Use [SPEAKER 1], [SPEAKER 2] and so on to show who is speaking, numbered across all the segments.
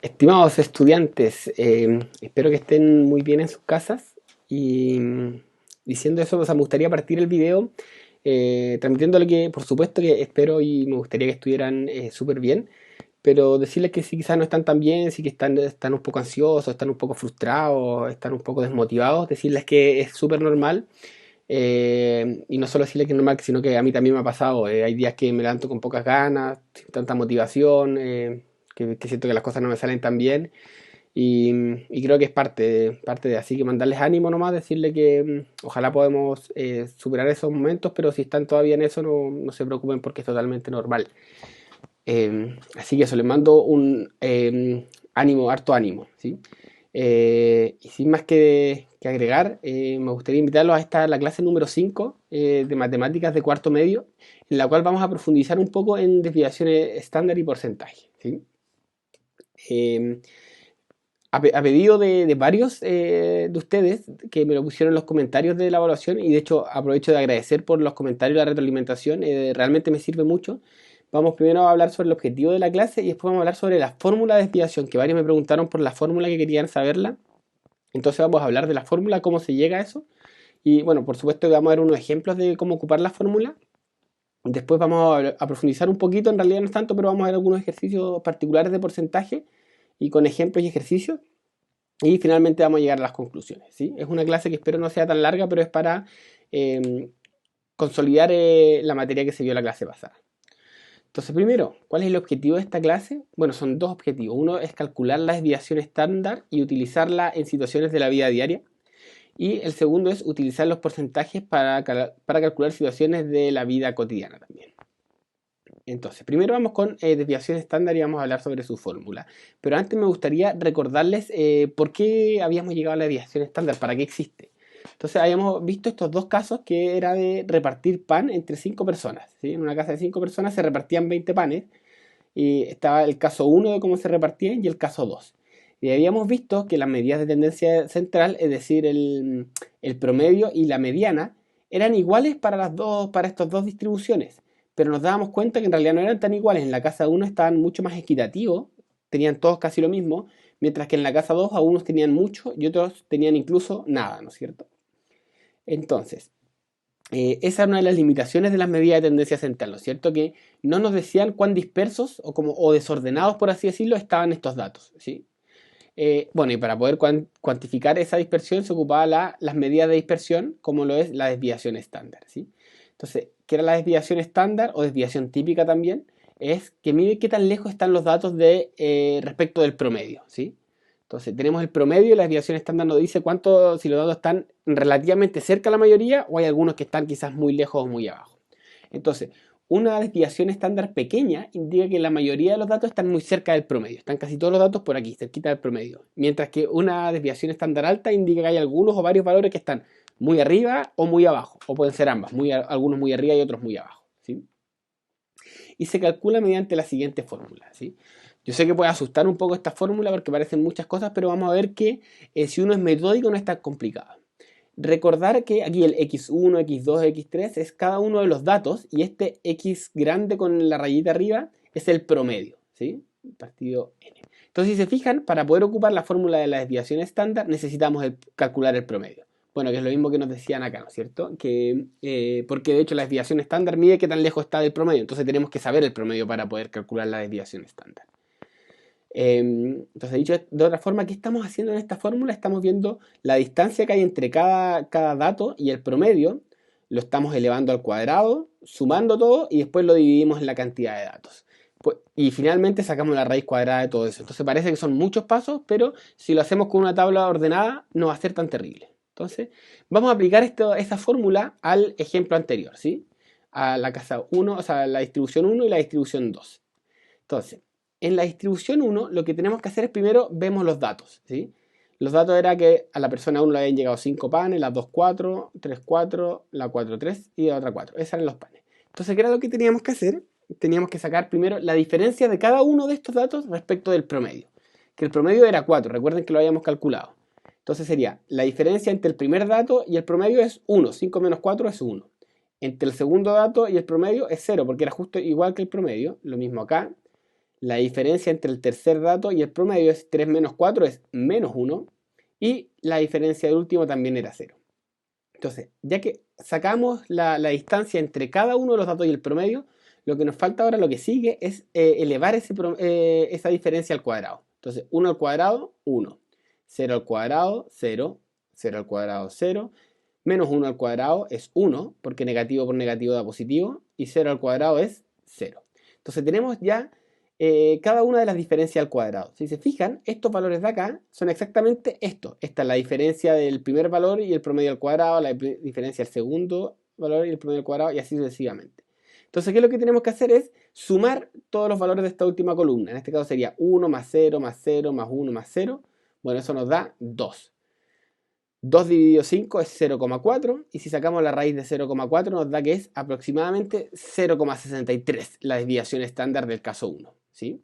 [SPEAKER 1] Estimados estudiantes, espero que estén muy bien en sus casas y diciendo eso, me gustaría partir el video transmitiéndole que por supuesto que espero y me gustaría que estuvieran súper bien, pero decirles que si quizás no están tan bien, si que están un poco ansiosos, están un poco frustrados, están un poco desmotivados, decirles que es súper normal. Y no solo decirles que es normal, sino que a mí también me ha pasado. Hay días que me levanto con pocas ganas, sin tanta motivación, que siento que las cosas no me salen tan bien. Y creo que es parte de así que mandarles ánimo nomás, decirle que ojalá podamos superar esos momentos, pero si están todavía en eso, no se preocupen porque es totalmente normal. Así que eso, les mando un ánimo, harto ánimo, ¿sí? Y sin más que agregar, me gustaría invitarlos a la clase número 5 de matemáticas de cuarto medio, en la cual vamos a profundizar un poco en desviaciones estándar y porcentaje, ¿sí? Eh, a pedido de varios de ustedes que me lo pusieron en los comentarios de la evaluación, y de hecho aprovecho de agradecer por los comentarios y la retroalimentación, realmente me sirve mucho. Vamos primero a hablar sobre el objetivo de la clase y después vamos a hablar sobre la fórmula de desviación, que varios me preguntaron por la fórmula, que querían saberla. Entonces vamos a hablar de la fórmula, cómo se llega a eso. Y bueno, por supuesto que vamos a ver unos ejemplos de cómo ocupar la fórmula. Después vamos a profundizar un poquito, en realidad no es tanto, pero vamos a ver algunos ejercicios particulares de porcentaje y con ejemplos y ejercicios. Y finalmente vamos a llegar a las conclusiones, ¿sí? Es una clase que espero no sea tan larga, pero es para eh, consolidar la materia que se vio en la clase pasada. Entonces, primero, ¿cuál es el objetivo de esta clase? Bueno, son dos objetivos. Uno es calcular la desviación estándar y utilizarla en situaciones de la vida diaria. Y el segundo es utilizar los porcentajes para calcular situaciones de la vida cotidiana también. Entonces, primero vamos con desviación estándar y vamos a hablar sobre su fórmula. Pero antes me gustaría recordarles por qué habíamos llegado a la desviación estándar, para qué existe. Entonces, habíamos visto estos dos casos que era de repartir pan entre 5 personas, ¿sí? En una casa de 5 personas se repartían 20 panes y estaba el caso 1 de cómo se repartían y el caso 2. Y habíamos visto que las medidas de tendencia central, es decir, el promedio y la mediana, eran iguales para estas dos distribuciones, pero nos dábamos cuenta que en realidad no eran tan iguales. En la casa 1 estaban mucho más equitativos, tenían todos casi lo mismo, mientras que en la casa 2 a unos tenían mucho y otros tenían incluso nada, ¿no es cierto? Entonces, esa es una de las limitaciones de las medidas de tendencia central, ¿no es cierto? Que no nos decían cuán dispersos o desordenados, por así decirlo, estaban estos datos, ¿sí? Bueno, y para poder cuantificar esa dispersión se ocupaba las medidas de dispersión, como lo es la desviación estándar, ¿sí? Entonces, ¿qué era la desviación estándar o desviación típica también? Es que mide qué tan lejos están los datos respecto del promedio, ¿sí? Entonces, tenemos el promedio y la desviación estándar nos dice si los datos están relativamente cerca a la mayoría o hay algunos que están quizás muy lejos o muy abajo. Entonces, una desviación estándar pequeña indica que la mayoría de los datos están muy cerca del promedio. Están casi todos los datos por aquí, cerquita del promedio. Mientras que una desviación estándar alta indica que hay algunos o varios valores que están muy arriba o muy abajo. O pueden ser ambas, algunos muy arriba y otros muy abajo, ¿sí? Y se calcula mediante la siguiente fórmula, ¿sí? Yo sé que puede asustar un poco esta fórmula porque parecen muchas cosas, pero vamos a ver que si uno es metódico no es tan complicado. Recordar que aquí el x1, x2, x3 es cada uno de los datos y este x grande con la rayita arriba es el promedio, ¿sí? Partido n. Entonces, si se fijan, para poder ocupar la fórmula de la desviación estándar necesitamos calcular el promedio. Bueno, que es lo mismo que nos decían acá, ¿no es cierto? Porque de hecho la desviación estándar mide qué tan lejos está del promedio, entonces tenemos que saber el promedio para poder calcular la desviación estándar. Entonces, dicho de otra forma, ¿qué estamos haciendo en esta fórmula? Estamos viendo la distancia que hay entre cada dato y el promedio, lo estamos elevando al cuadrado, sumando todo y después lo dividimos en la cantidad de datos. Y finalmente sacamos la raíz cuadrada de todo eso. Entonces parece que son muchos pasos, pero si lo hacemos con una tabla ordenada no va a ser tan terrible. Entonces, vamos a aplicar esta fórmula al ejemplo anterior, ¿sí? A la casa 1, o sea, la distribución 1 y la distribución 2. Entonces, en la distribución 1, lo que tenemos que hacer es primero vemos los datos, ¿sí? Los datos era que a la persona 1 le habían llegado 5 panes, la 2 4, 3 4, la 4 3 y la otra 4. Esos eran los panes. Entonces, ¿qué era lo que teníamos que hacer? Teníamos que sacar primero la diferencia de cada uno de estos datos respecto del promedio. Que el promedio era 4, recuerden que lo habíamos calculado. Entonces sería la diferencia entre el primer dato y el promedio es 1, 5 menos 4 es 1. Entre el segundo dato y el promedio es 0, porque era justo igual que el promedio, lo mismo acá. La diferencia entre el tercer dato y el promedio es 3 menos 4 es menos 1. Y la diferencia del último también era 0. Entonces, ya que sacamos la distancia entre cada uno de los datos y el promedio, lo que nos falta ahora, lo que sigue, es elevar esa diferencia al cuadrado. Entonces, 1 al cuadrado, 1. 0 al cuadrado, 0. 0 al cuadrado, 0. Menos 1 al cuadrado es 1, porque negativo por negativo da positivo. Y 0 al cuadrado es 0. Entonces, tenemos ya cada una de las diferencias al cuadrado. Si se fijan, estos valores de acá son exactamente esto. Esta es la diferencia del primer valor y el promedio al cuadrado, la diferencia del segundo valor y el promedio al cuadrado, y así sucesivamente. Entonces, ¿qué es lo que tenemos que hacer? Es sumar todos los valores de esta última columna. En este caso sería 1 más 0 más 0 más 1 más 0. Bueno, eso nos da 2. 2 dividido 5 es 0,4, y si sacamos la raíz de 0,4 nos da que es aproximadamente 0,63 la desviación estándar del caso 1. ¿Sí?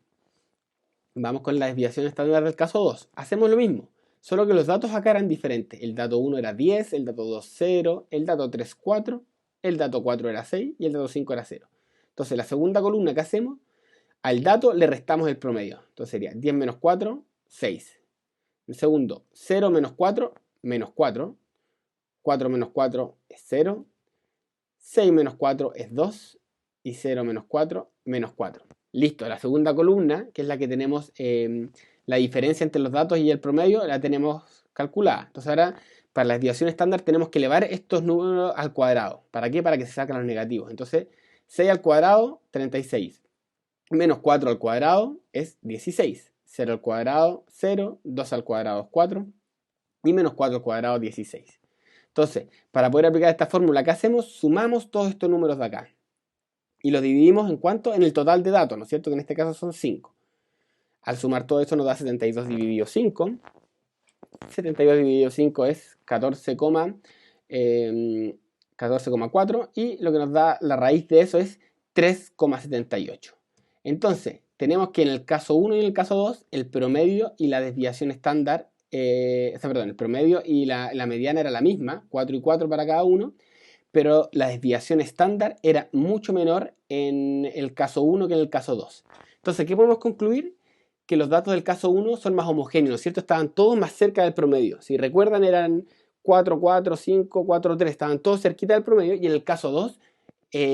[SPEAKER 1] Vamos con la desviación estándar del caso 2. Hacemos lo mismo, solo que los datos acá eran diferentes. El dato 1 era 10, el dato 2 0, el dato 3 4, el dato 4 era 6 y el dato 5 era 0. Entonces la segunda columna que hacemos, al dato le restamos el promedio. Entonces sería 10 menos 4, 6. El segundo, 0 menos 4, menos 4. 4 menos 4 es 0. 6 menos 4 es 2. Y 0 menos 4, menos 4. Listo, la segunda columna, que es la que tenemos la diferencia entre los datos y el promedio, la tenemos calculada. Entonces ahora, para la desviación estándar, tenemos que elevar estos números al cuadrado. ¿Para qué? Para que se saquen los negativos. Entonces, 6 al cuadrado, 36. Menos 4 al cuadrado es 16. 0 al cuadrado, 0. 2 al cuadrado es 4. Y menos 4 al cuadrado, 16. Entonces, para poder aplicar esta fórmula, ¿qué hacemos? Sumamos todos estos números de acá. Y los dividimos en cuánto? En el total de datos, ¿no es cierto? Que en este caso son 5. Al sumar todo eso nos da 72 dividido 5. 72 dividido 5 es 14,4. Y lo que nos da la raíz de eso es 3,78. Entonces, tenemos que en el caso 1 y en el caso 2, el promedio y la desviación estándar, el promedio y la mediana era la misma, 4 y 4 para cada uno, pero la desviación estándar era mucho menor en el caso 1 que en el caso 2. Entonces, ¿qué podemos concluir? Que los datos del caso 1 son más homogéneos, ¿cierto? Estaban todos más cerca del promedio. Si recuerdan, eran 4, 4, 5, 4, 3, estaban todos cerquita del promedio, y en el caso 2,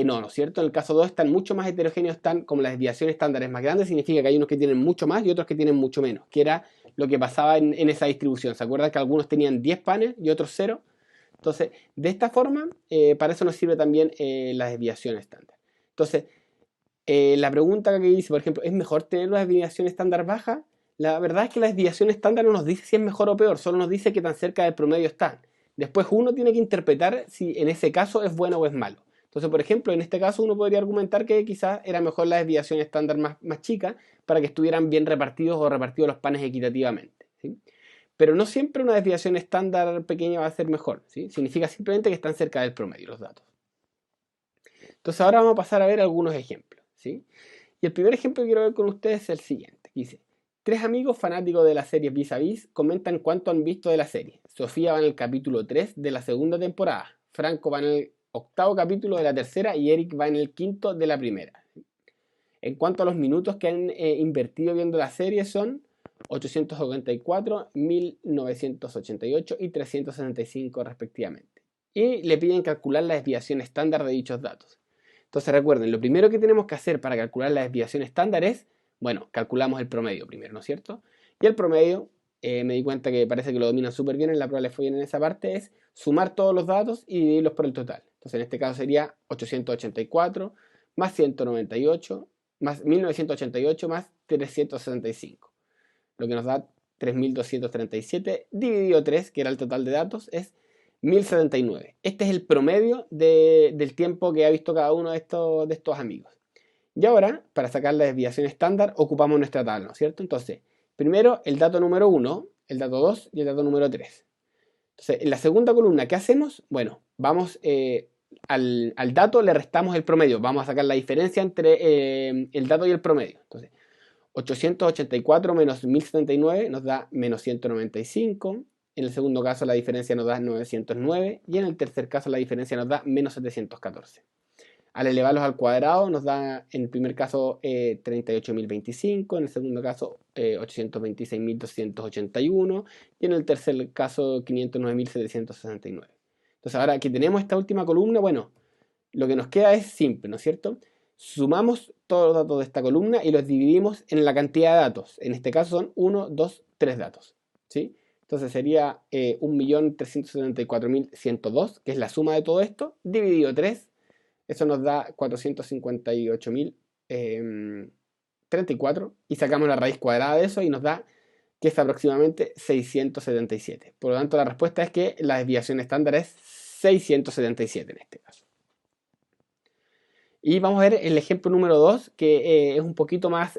[SPEAKER 1] no, ¿no es cierto? En el caso 2 están mucho más heterogéneos, están como la desviación estándar es más grande, significa que hay unos que tienen mucho más y otros que tienen mucho menos, que era lo que pasaba en esa distribución. ¿Se acuerdan que algunos tenían 10 panes y otros 0? Entonces, de esta forma, para eso nos sirve también la desviación estándar. Entonces, la pregunta que dice, por ejemplo, ¿es mejor tener una desviación estándar baja? La verdad es que la desviación estándar no nos dice si es mejor o peor, solo nos dice qué tan cerca del promedio están. Después uno tiene que interpretar si en ese caso es bueno o es malo. Entonces, por ejemplo, en este caso uno podría argumentar que quizás era mejor la desviación estándar más chica para que estuvieran bien repartidos o repartidos los panes equitativamente, ¿sí? Pero no siempre una desviación estándar pequeña va a ser mejor, ¿sí? Significa simplemente que están cerca del promedio los datos. Entonces ahora vamos a pasar a ver algunos ejemplos, ¿sí? Y el primer ejemplo que quiero ver con ustedes es el siguiente. Dice, 3 amigos fanáticos de la serie Vis a Vis comentan cuánto han visto de la serie. Sofía va en el capítulo 3 de la segunda temporada. Franco va en el octavo capítulo de la tercera y Eric va en el quinto de la primera. En cuanto a los minutos que han invertido viendo la serie son 894, 1988 y 365 respectivamente. Y le piden calcular la desviación estándar de dichos datos. Entonces recuerden, lo primero que tenemos que hacer para calcular la desviación estándar es, bueno, calculamos el promedio primero, ¿no es cierto? Y el promedio, me di cuenta que parece que lo dominan súper bien, en la prueba les fue bien en esa parte, es sumar todos los datos y dividirlos por el total. Entonces en este caso sería 884 más 198 más 1988 más 365. Lo que nos da 3237 dividido 3, que era el total de datos, es 1079. Este es el promedio del tiempo que ha visto cada uno de estos amigos. Y ahora, para sacar la desviación estándar, ocupamos nuestra tabla, ¿no es cierto? Entonces, primero el dato número 1, el dato 2 y el dato número 3. Entonces, en la segunda columna, ¿qué hacemos? Bueno, vamos al dato, le restamos el promedio. Vamos a sacar la diferencia entre el dato y el promedio. Entonces, 884 menos 1079 nos da menos 195. En el segundo caso la diferencia nos da 909. Y en el tercer caso la diferencia nos da menos 714. Al elevarlos al cuadrado nos da en el primer caso 38.025, en el segundo caso 826.281 y en el tercer caso 509.769. Entonces ahora que tenemos esta última columna, bueno, lo que nos queda es simple, ¿no es cierto? Sumamos todos los datos de esta columna y los dividimos en la cantidad de datos. En este caso son 1, 2, 3 datos, ¿sí? Entonces sería 1.374.102, que es la suma de todo esto, dividido 3. Eso nos da 458.034 y sacamos la raíz cuadrada de eso y nos da que es aproximadamente 677. Por lo tanto, la respuesta es que la desviación estándar es 677 en este caso. Y vamos a ver el ejemplo número 2, que es un poquito más,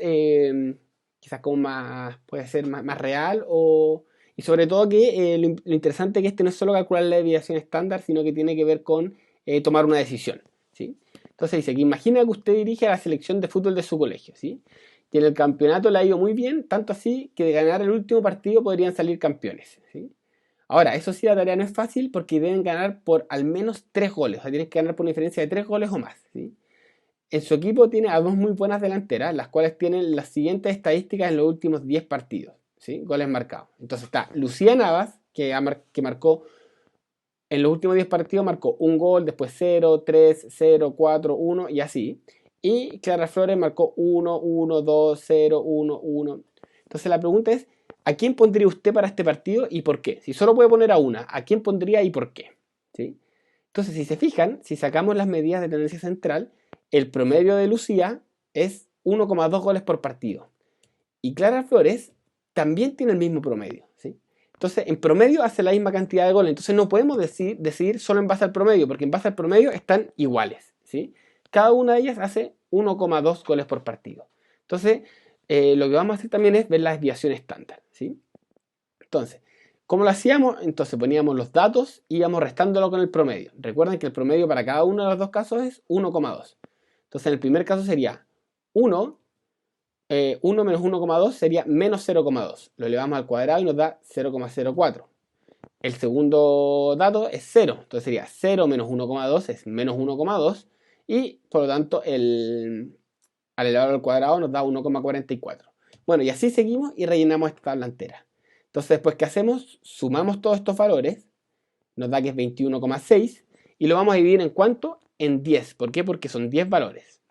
[SPEAKER 1] quizás como más, puede ser más real, y sobre todo que lo interesante es que este no es solo calcular la desviación estándar, sino que tiene que ver con tomar una decisión, ¿sí? Entonces dice que imagina que usted dirige a la selección de fútbol de su colegio, ¿sí? Y en el campeonato le ha ido muy bien, tanto así que de ganar el último partido podrían salir campeones, ¿sí? Ahora, eso sí, la tarea no es fácil porque deben ganar por al menos 3 goles, o sea, tienen que ganar por una diferencia de 3 goles o más, ¿sí? En su equipo tiene a dos muy buenas delanteras, las cuales tienen las siguientes estadísticas en los últimos 10 partidos, ¿sí? Goles marcados. Entonces está Lucía Navas, que marcó en los últimos 10 partidos, marcó un gol, después 0, 3, 0, 4, 1 y así. Y Clara Flores marcó 1, 1, 2, 0, 1, 1. Entonces la pregunta es, ¿a quién pondría usted para este partido y por qué? Si solo puede poner a una, ¿a quién pondría y por qué? ¿Sí? Entonces, si se fijan, si sacamos las medidas de tendencia central, el promedio de Lucía es 1,2 goles por partido. Y Clara Flores también tiene el mismo promedio, ¿sí? Entonces, en promedio hace la misma cantidad de goles. Entonces, no podemos decidir solo en base al promedio, porque en base al promedio están iguales, ¿sí? Cada una de ellas hace 1,2 goles por partido. Entonces, lo que vamos a hacer también es ver la desviación estándar, ¿sí? Entonces, ¿cómo lo hacíamos? Entonces poníamos los datos y íbamos restándolo con el promedio. Recuerden que el promedio para cada uno de los dos casos es 1,2. Entonces en el primer caso sería 1, 1 menos 1,2 sería menos 0,2. Lo elevamos al cuadrado y nos da 0,04. El segundo dato es 0. Entonces sería 0 menos 1,2 es menos 1,2. Y por lo tanto al elevarlo al cuadrado nos da 1,44. Bueno, y así seguimos y rellenamos esta tabla entera. Entonces, después, ¿qué hacemos? Sumamos todos estos valores, nos da que es 21,6 y lo vamos a dividir en ¿cuánto? En 10. ¿Por qué? Porque son 10 valores.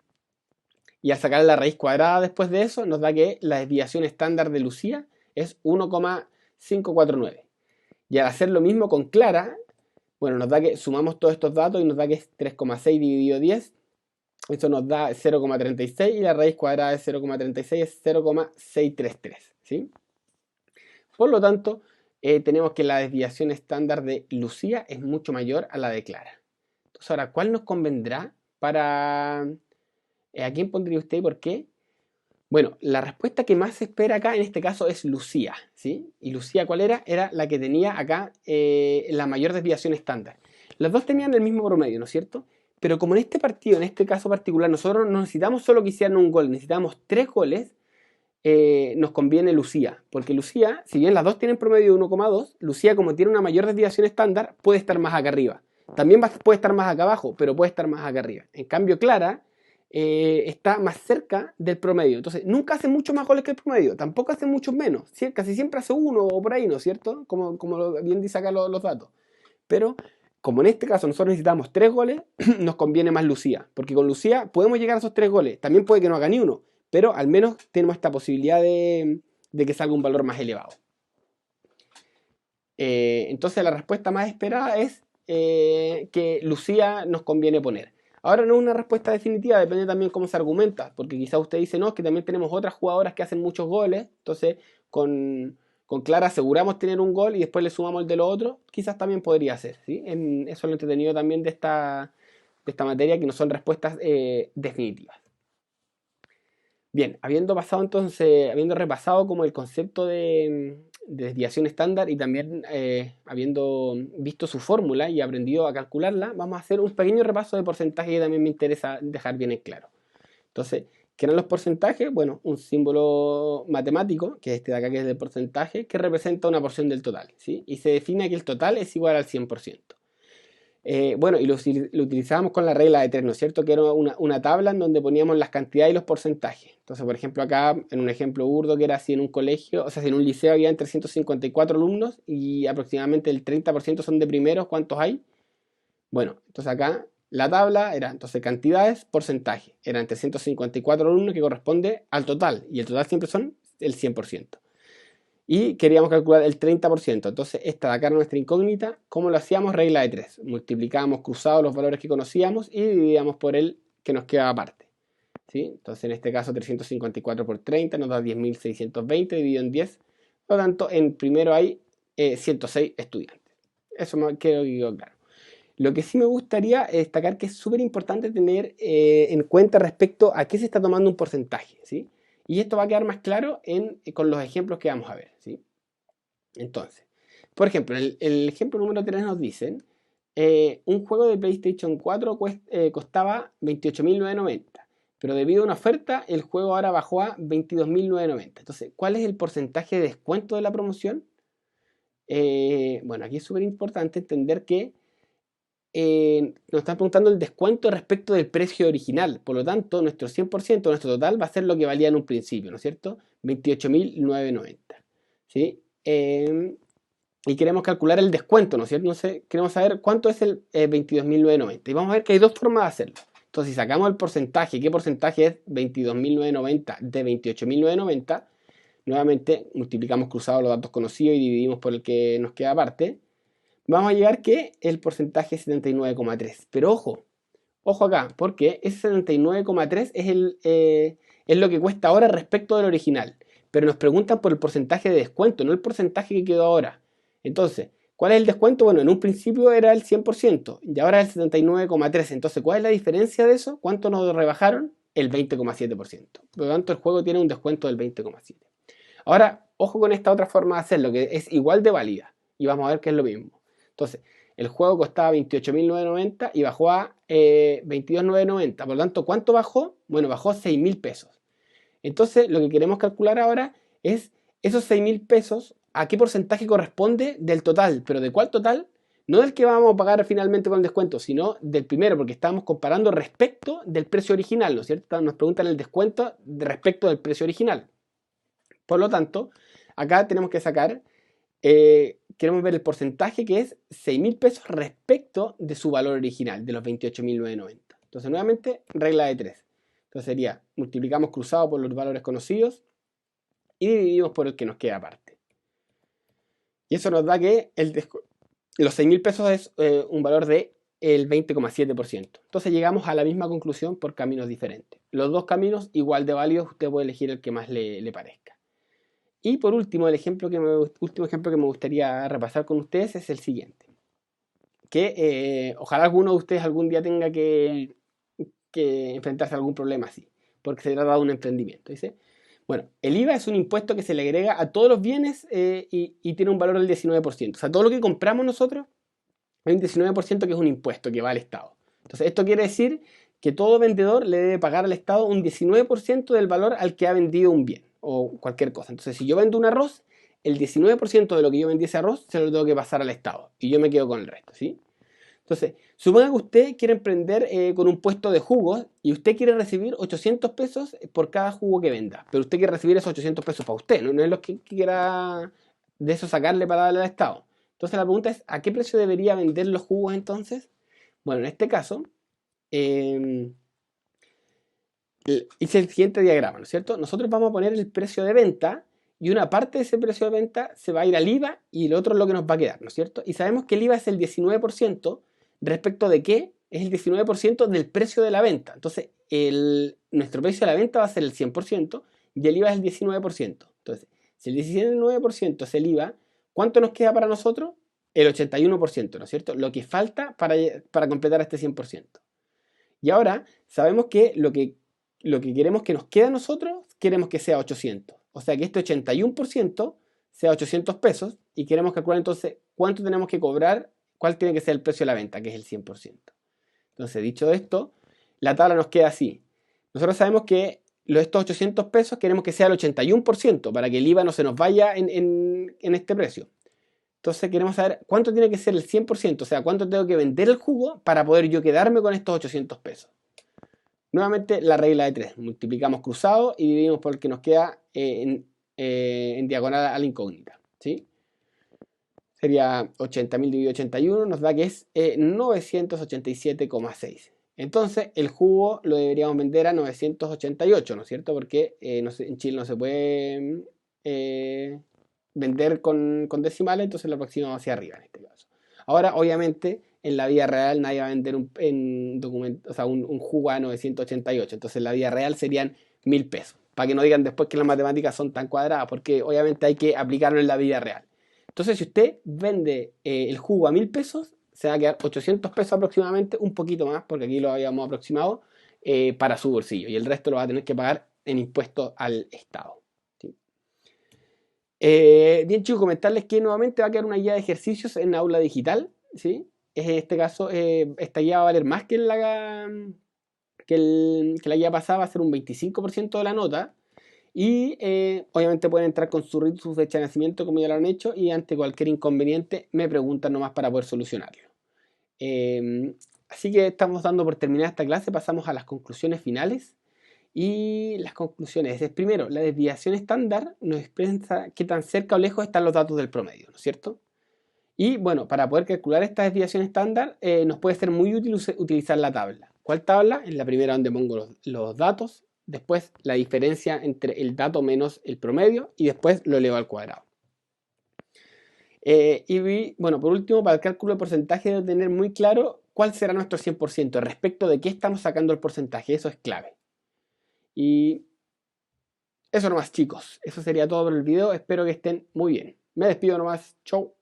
[SPEAKER 1] Y al sacar la raíz cuadrada después de eso, nos da que la desviación estándar de Lucía es 1,549. Y al hacer lo mismo con Clara, bueno, nos da que sumamos todos estos datos y nos da que es 3,6 dividido 10. Esto nos da 0,36 y la raíz cuadrada de 0,36 es 0,633, ¿sí? Por lo tanto, tenemos que la desviación estándar de Lucía es mucho mayor a la de Clara. Entonces, ahora, ¿cuál nos convendrá para... ¿A quién pondría usted y por qué? Bueno, la respuesta que más se espera acá en este caso es Lucía, ¿sí? ¿Y Lucía cuál era? Era la que tenía acá la mayor desviación estándar. Las dos tenían el mismo promedio, ¿no es cierto? Pero como en este partido, en este caso particular, nosotros no necesitamos solo que hicieran un gol, necesitamos 3 goles, nos conviene Lucía, porque Lucía, si bien las dos tienen promedio de 1,2, Lucía como tiene una mayor desviación estándar, puede estar más acá arriba. También puede estar más acá abajo, pero puede estar más acá arriba. En cambio, Clara está más cerca del promedio. Entonces, nunca hace mucho más goles que el promedio, tampoco hace muchos menos. Casi siempre hace uno o por ahí, ¿no es cierto? Como bien dice acá los datos. Pero, como en este caso nosotros necesitamos 3 goles, nos conviene más Lucía, porque con Lucía podemos llegar a esos 3 goles. También puede que no haga ni uno, pero al menos tenemos esta posibilidad de que salga un valor más elevado. Entonces la respuesta más esperada es que Lucía nos conviene poner. Ahora no es una respuesta definitiva, depende también cómo se argumenta, porque quizás usted dice, no, es que también tenemos otras jugadoras que hacen muchos goles, entonces con Clara aseguramos tener un gol y después le sumamos el de lo otro, quizás también podría ser, ¿sí? Eso es lo entretenido también de esta materia, que no son respuestas definitivas. Bien, habiendo repasado como el concepto de desviación estándar y también habiendo visto su fórmula y aprendido a calcularla, vamos a hacer un pequeño repaso de porcentaje que también me interesa dejar bien en claro. Entonces, ¿qué eran los porcentajes? Bueno, un símbolo matemático, que es este de acá, que es el porcentaje, que representa una porción del total, ¿sí? Y se define que el total es igual al 100%. Bueno, y lo utilizábamos con la regla de tres, ¿no es cierto? Que era una tabla en donde poníamos las cantidades y los porcentajes. Entonces, por ejemplo, acá, en un ejemplo burdo, que era si en un colegio, o sea, si en un liceo había 354 alumnos y aproximadamente el 30% son de primeros, ¿cuántos hay? Bueno, entonces acá la tabla era, entonces, cantidades, porcentaje. Eran 354 alumnos que corresponde al total, y el total siempre son el 100%. Y queríamos calcular el 30%. Entonces, esta de acá era nuestra incógnita. ¿Cómo lo hacíamos? Regla de 3. Multiplicábamos cruzados los valores que conocíamos y dividíamos por el que nos quedaba aparte. ¿Sí? Entonces, en este caso, 354 por 30 nos da 10.620 dividido en 10. Por lo tanto, en primero hay 106 estudiantes. Eso me quedó claro. Lo que sí me gustaría destacar que es súper importante tener en cuenta respecto a qué se está tomando un porcentaje, ¿sí? Y esto va a quedar más claro con los ejemplos que vamos a ver, ¿sí? Entonces, por ejemplo, el ejemplo número 3 nos dicen, un juego de PlayStation 4 costaba 28.990, pero debido a una oferta, el juego ahora bajó a 22.990. Entonces, ¿cuál es el porcentaje de descuento de la promoción? Bueno, aquí es súper importante entender que nos están preguntando el descuento respecto del precio original. Por lo tanto, nuestro 100%, nuestro total, va a ser lo que valía en un principio, ¿no es cierto? 28.990. ¿Sí? Y queremos calcular el descuento, ¿no es cierto? Entonces, queremos saber cuánto es el 22.990. Y vamos a ver que hay dos formas de hacerlo. Entonces, si sacamos el porcentaje, ¿qué porcentaje es 22.990 de 28.990? Nuevamente, multiplicamos cruzados los datos conocidos y dividimos por el que nos queda aparte. Vamos a llegar que el porcentaje es 79,3. Pero ojo acá, porque ese 79,3 es lo que cuesta ahora respecto del original. Pero nos preguntan por el porcentaje de descuento, no el porcentaje que quedó ahora. Entonces, ¿cuál es el descuento? Bueno, en un principio era el 100% y ahora es el 79,3. Entonces, ¿cuál es la diferencia de eso? ¿Cuánto nos rebajaron? El 20,7%. Por lo tanto, el juego tiene un descuento del 20,7%. Ahora, ojo con esta otra forma de hacerlo, que es igual de válida. Y vamos a ver que es lo mismo. Entonces, el juego costaba 28.990 y bajó a 22.990. Por lo tanto, ¿cuánto bajó? Bueno, bajó 6.000 pesos. Entonces, lo que queremos calcular ahora es esos 6.000 pesos, ¿a qué porcentaje corresponde del total? ¿Pero de cuál total? No del que vamos a pagar finalmente con el descuento, sino del primero, porque estamos comparando respecto del precio original, ¿no es cierto? Nos preguntan el descuento respecto del precio original. Por lo tanto, acá tenemos que sacar, queremos ver el porcentaje que es 6.000 pesos respecto de su valor original, de los 28.990. Entonces, nuevamente, regla de 3. Entonces sería, multiplicamos cruzado por los valores conocidos y dividimos por el que nos queda aparte. Y eso nos da que los 6.000 pesos es un valor de el 20,7%. Entonces llegamos a la misma conclusión por caminos diferentes. Los dos caminos igual de válidos, usted puede elegir el que más le parezca. Y por último, último ejemplo que me gustaría repasar con ustedes es el siguiente. Que ojalá alguno de ustedes algún día tenga que enfrentarse a algún problema así, porque se trata de un emprendimiento. Dice, bueno, el IVA es un impuesto que se le agrega a todos los bienes y tiene un valor del 19%. O sea, todo lo que compramos nosotros hay un 19% que es un impuesto que va al Estado. Entonces, esto quiere decir que todo vendedor le debe pagar al Estado un 19% del valor al que ha vendido un bien o cualquier cosa. Entonces, si yo vendo un arroz, el 19% de lo que yo vendí ese arroz se lo tengo que pasar al Estado y yo me quedo con el resto, ¿sí? Entonces, suponga que usted quiere emprender con un puesto de jugos y usted quiere recibir 800 pesos por cada jugo que venda, pero usted quiere recibir esos 800 pesos para usted, no es lo que quiera de eso sacarle para darle al Estado. Entonces la pregunta es, ¿a qué precio debería vender los jugos entonces? Bueno, en este caso, hice el siguiente diagrama, ¿no es cierto? Nosotros vamos a poner el precio de venta y una parte de ese precio de venta se va a ir al IVA y el otro es lo que nos va a quedar, ¿no es cierto? Y sabemos que el IVA es el 19%, ¿respecto de qué? Es el 19% del precio de la venta. Entonces, nuestro precio de la venta va a ser el 100% y el IVA es el 19%. Entonces, si el 19% es el IVA, ¿cuánto nos queda para nosotros? El 81%, ¿no es cierto? Lo que falta para completar este 100%. Y ahora sabemos que lo que queremos que nos quede a nosotros, queremos que sea 800. O sea que este 81% sea 800 pesos y queremos calcular entonces cuánto tenemos que cobrar, cuál tiene que ser el precio de la venta, que es el 100%. Entonces, dicho esto, la tabla nos queda así. Nosotros sabemos que estos 800 pesos queremos que sea el 81% para que el IVA no se nos vaya en este precio. Entonces queremos saber cuánto tiene que ser el 100%, o sea, cuánto tengo que vender el jugo para poder yo quedarme con estos 800 pesos. Nuevamente la regla de 3. Multiplicamos cruzado y dividimos por el que nos queda en diagonal a la incógnita. ¿Sí? Sería 80.000 dividido 81, nos da que es 987,6. Entonces el jugo lo deberíamos vender a 988, ¿no es cierto? Porque en Chile no se puede vender con decimales, entonces lo aproximamos hacia arriba en este caso. Ahora, obviamente, en la vida real nadie va a vender un jugo a 988, entonces en la vida real serían 1.000 pesos. Para que no digan después que las matemáticas son tan cuadradas, porque obviamente hay que aplicarlo en la vida real. Entonces, si usted vende el jugo a 1.000 pesos, se va a quedar 800 pesos aproximadamente, un poquito más, porque aquí lo habíamos aproximado, para su bolsillo. Y el resto lo va a tener que pagar en impuestos al Estado. ¿Sí? Bien, chicos, comentarles que nuevamente va a quedar una guía de ejercicios en aula digital. ¿Sí? En este caso, esta guía va a valer más que que la guía pasada, va a ser un 25% de la nota. Y obviamente pueden entrar con su fecha de nacimiento como ya lo han hecho y ante cualquier inconveniente me preguntan nomás para poder solucionarlo. Así que estamos dando por terminada esta clase, pasamos a las conclusiones finales. Y las conclusiones es, primero, la desviación estándar nos expresa qué tan cerca o lejos están los datos del promedio, ¿no es cierto? Y bueno, para poder calcular esta desviación estándar nos puede ser muy útil utilizar la tabla. ¿Cuál tabla? En la primera donde pongo los datos, después la diferencia entre el dato menos el promedio y después lo elevo al cuadrado. Y bueno, por último, para el cálculo de porcentaje debo tener muy claro cuál será nuestro 100%, respecto de qué estamos sacando el porcentaje, eso es clave. Y eso nomás, chicos, eso sería todo por el video, espero que estén muy bien. Me despido nomás, chau.